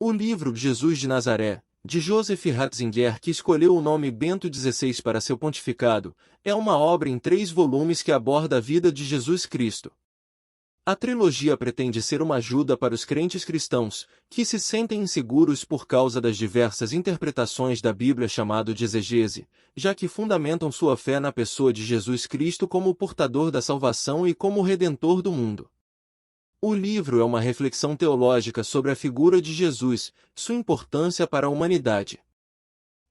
O livro Jesus de Nazaré, de Joseph Ratzinger, que escolheu o nome Bento XVI para seu pontificado, é uma obra em 3 volumes que aborda a vida de Jesus Cristo. A trilogia pretende ser uma ajuda para os crentes cristãos, que se sentem inseguros por causa das diversas interpretações da Bíblia chamado de exegese, já que fundamentam sua fé na pessoa de Jesus Cristo como o portador da salvação e como o redentor do mundo. O livro é uma reflexão teológica sobre a figura de Jesus, sua importância para a humanidade.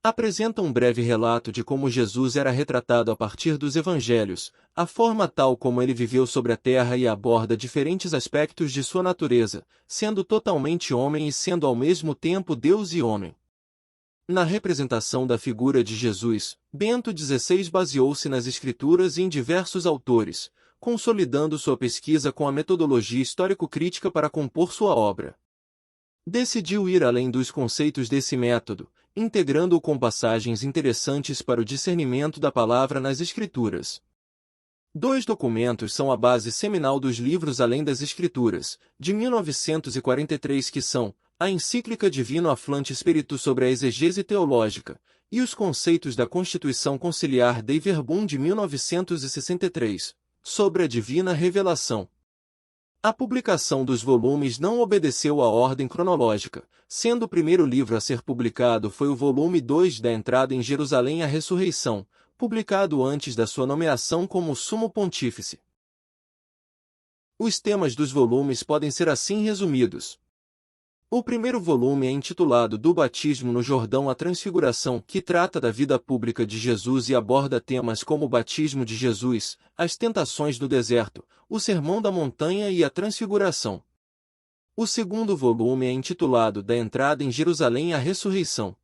Apresenta um breve relato de como Jesus era retratado a partir dos evangelhos, a forma tal como ele viveu sobre a terra e aborda diferentes aspectos de sua natureza, sendo totalmente homem e sendo ao mesmo tempo Deus e homem. Na representação da figura de Jesus, Bento XVI baseou-se nas Escrituras e em diversos autores, consolidando sua pesquisa com a metodologia histórico-crítica para compor sua obra. Decidiu ir além dos conceitos desse método, integrando-o com passagens interessantes para o discernimento da palavra nas Escrituras. 2 documentos são a base seminal dos livros Além das Escrituras, de 1943, que são a Encíclica Divino Afflante Spiritus sobre a exegese teológica e os conceitos da Constituição Conciliar Dei Verbum de 1963, sobre a divina revelação. A publicação dos volumes não obedeceu à ordem cronológica, sendo o primeiro livro a ser publicado foi o volume 2 da Entrada em Jerusalém à Ressurreição, publicado antes da sua nomeação como Sumo Pontífice. Os temas dos volumes podem ser assim resumidos. O primeiro volume é intitulado Do Batismo no Jordão à Transfiguração, que trata da vida pública de Jesus e aborda temas como o batismo de Jesus, as tentações do deserto, o Sermão da Montanha e a Transfiguração. O segundo volume é intitulado Da Entrada em Jerusalém à Ressurreição.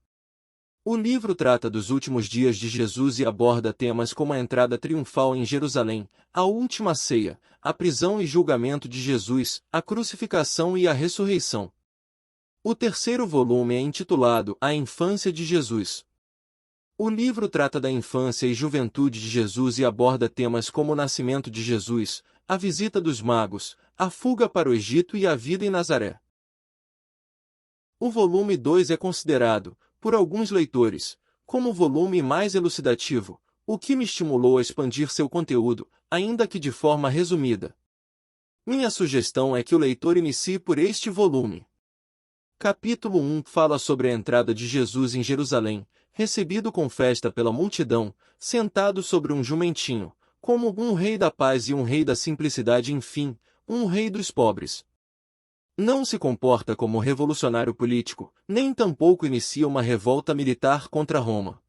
O livro trata dos últimos dias de Jesus e aborda temas como a entrada triunfal em Jerusalém, a última ceia, a prisão e julgamento de Jesus, a crucificação e a ressurreição. O terceiro volume é intitulado A Infância de Jesus. O livro trata da infância e juventude de Jesus e aborda temas como o nascimento de Jesus, a visita dos magos, a fuga para o Egito e a vida em Nazaré. O volume 2 é considerado, por alguns leitores, como o volume mais elucidativo, o que me estimulou a expandir seu conteúdo, ainda que de forma resumida. Minha sugestão é que o leitor inicie por este volume. Capítulo 1 fala sobre a entrada de Jesus em Jerusalém, recebido com festa pela multidão, sentado sobre um jumentinho, como um rei da paz e um rei da simplicidade, enfim, um rei dos pobres. Não se comporta como revolucionário político, nem tampouco inicia uma revolta militar contra Roma.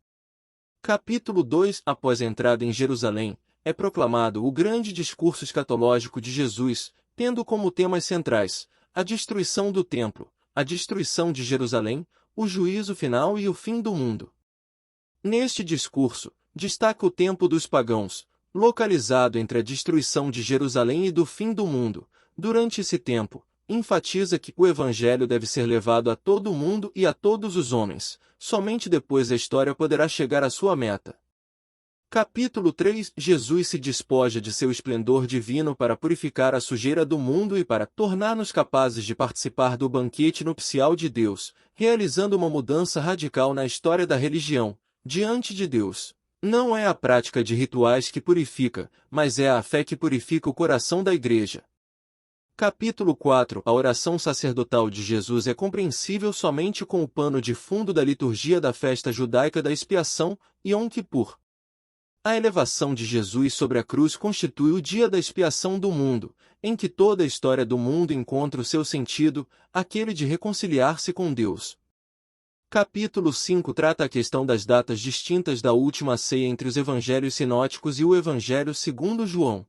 Capítulo 2 Após a entrada em Jerusalém, é proclamado o grande discurso escatológico de Jesus, tendo como temas centrais a destruição do templo, a destruição de Jerusalém, o juízo final e o fim do mundo. Neste discurso, destaca o tempo dos pagãos, localizado entre a destruição de Jerusalém e do fim do mundo. Durante esse tempo, enfatiza que o Evangelho deve ser levado a todo o mundo e a todos os homens, somente depois a história poderá chegar à sua meta. Capítulo 3 Jesus se despoja de seu esplendor divino para purificar a sujeira do mundo e para tornar-nos capazes de participar do banquete nupcial de Deus, realizando uma mudança radical na história da religião, diante de Deus. Não é a prática de rituais que purifica, mas é a fé que purifica o coração da Igreja. Capítulo 4 A oração sacerdotal de Jesus é compreensível somente com o pano de fundo da liturgia da festa judaica da expiação, Yom Kippur. A elevação de Jesus sobre a cruz constitui o dia da expiação do mundo, em que toda a história do mundo encontra o seu sentido, aquele de reconciliar-se com Deus. Capítulo 5 trata a questão das datas distintas da última ceia entre os evangelhos sinóticos e o Evangelho segundo João.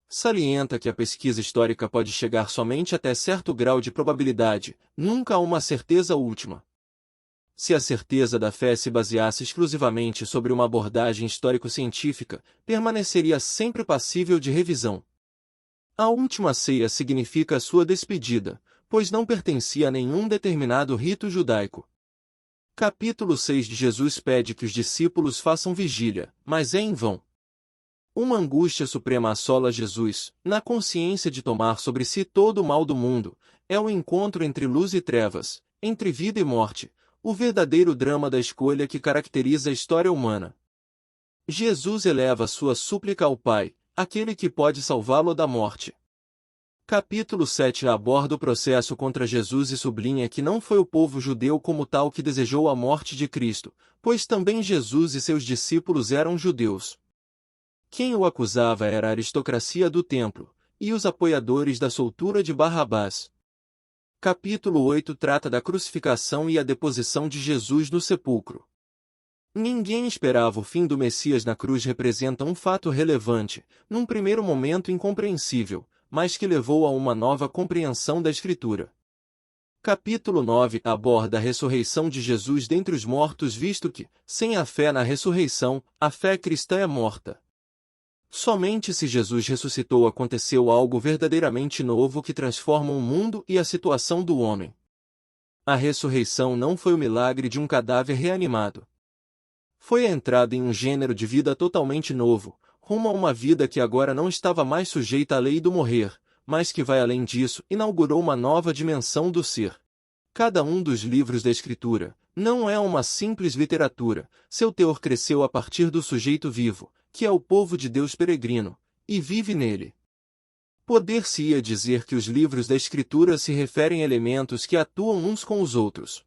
Salienta que a pesquisa histórica pode chegar somente até certo grau de probabilidade, nunca a uma certeza última. Se a certeza da fé se baseasse exclusivamente sobre uma abordagem histórico-científica, permaneceria sempre passível de revisão. A última ceia significa a sua despedida, pois não pertencia a nenhum determinado rito judaico. Capítulo 6 de Jesus pede que os discípulos façam vigília, mas é em vão. Uma angústia suprema assola Jesus, na consciência de tomar sobre si todo o mal do mundo, é o encontro entre luz e trevas, entre vida e morte, o verdadeiro drama da escolha que caracteriza a história humana. Jesus eleva sua súplica ao Pai, aquele que pode salvá-lo da morte. Capítulo 7 aborda o processo contra Jesus e sublinha que não foi o povo judeu como tal que desejou a morte de Cristo, pois também Jesus e seus discípulos eram judeus. Quem o acusava era a aristocracia do templo, e os apoiadores da soltura de Barrabás. Capítulo 8 trata da crucificação e a deposição de Jesus no sepulcro. Ninguém esperava o fim do Messias na cruz representa um fato relevante, num primeiro momento incompreensível, mas que levou a uma nova compreensão da Escritura. Capítulo 9 aborda a ressurreição de Jesus dentre os mortos, visto que, sem a fé na ressurreição, a fé cristã é morta. Somente se Jesus ressuscitou aconteceu algo verdadeiramente novo que transforma o mundo e a situação do homem. A ressurreição não foi o milagre de um cadáver reanimado. Foi a entrada em um gênero de vida totalmente novo, rumo a uma vida que agora não estava mais sujeita à lei do morrer, mas que vai além disso, inaugurou uma nova dimensão do ser. Cada um dos livros da Escritura não é uma simples literatura, seu teor cresceu a partir do sujeito vivo, que é o povo de Deus peregrino, e vive nele. Poder-se-ia dizer que os livros da Escritura se referem a elementos que atuam uns com os outros.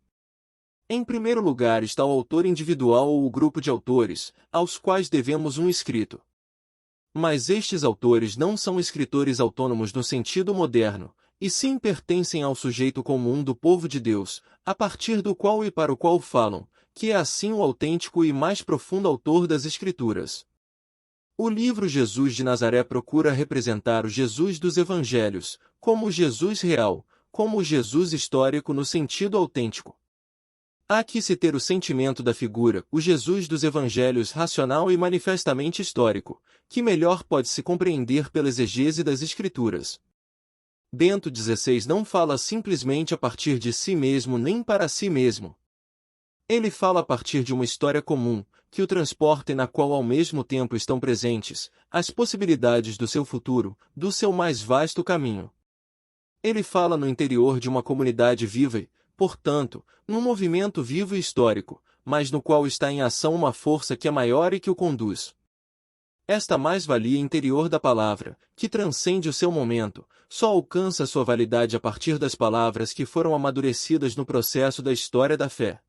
Em primeiro lugar está o autor individual ou o grupo de autores, aos quais devemos um escrito. Mas estes autores não são escritores autônomos no sentido moderno, e sim pertencem ao sujeito comum do povo de Deus, a partir do qual e para o qual falam, que é assim o autêntico e mais profundo autor das Escrituras. O livro Jesus de Nazaré procura representar o Jesus dos Evangelhos, como o Jesus real, como o Jesus histórico no sentido autêntico. Há que se ter o sentimento da figura, o Jesus dos Evangelhos racional e manifestamente histórico, que melhor pode se compreender pela exegese das Escrituras. Bento XVI não fala simplesmente a partir de si mesmo nem para si mesmo. Ele fala a partir de uma história comum, que o transporta e na qual ao mesmo tempo estão presentes as possibilidades do seu futuro, do seu mais vasto caminho. Ele fala no interior de uma comunidade viva e, portanto, num movimento vivo e histórico, mas no qual está em ação uma força que é maior e que o conduz. Esta mais-valia interior da palavra, que transcende o seu momento, só alcança sua validade a partir das palavras que foram amadurecidas no processo da história da fé.